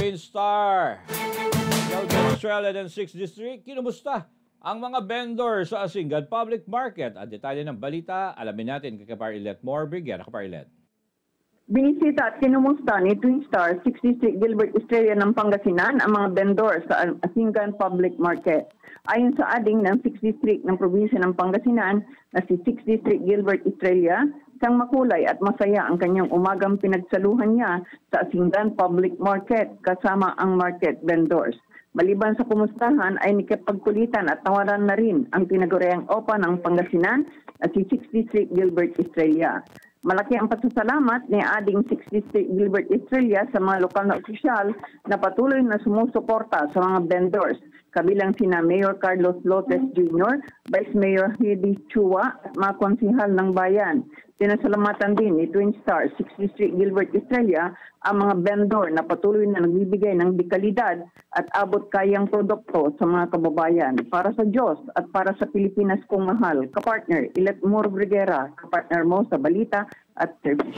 Twin Star. Southern Australia and 6th District, kinumusta ang mga vendor sa Asingan Public Market? At detalye ng balita, alamin natin kay Kaparilet Moore. Brigada Kaparilet. Binisita at kinumusta ni Twin Star 6th District Gilbert Estrella ng Pangasinan ang mga vendor sa Asingan Public Market. Ayon sa ading ng 6th District ng probinsya ng Pangasinan na si 6th District Gilbert Estrella, isang makulay at masaya ang kanyang umagang pinagsaluhan niya sa Asingan Public Market kasama ang market vendors. Maliban sa kumustahan ay nakipagkulitan at tawaran na rin ang tinaguriang OPA ng Pangasinan na si 6th District Gilbert Estrella. Malaki ang pasasalamat ni ading 6th District Gilbert Estrella sa mga lokal na opisyal na patuloy na sumusuporta sa mga vendors, kabilang sina Mayor Carlos Lotes Jr., Vice Mayor Heidi Chua at mga konsihal ng bayan. Pinasalamatan din ni Twin Star 6th District Gilbert Estrella ang mga vendor na patuloy na nagbibigay ng dekalidad at abot kayang produkto sa mga kababayan. Para sa Diyos at para sa Pilipinas kong mahal, kapartner Ilet Moore Briguera, kapartner mo sa balita at service.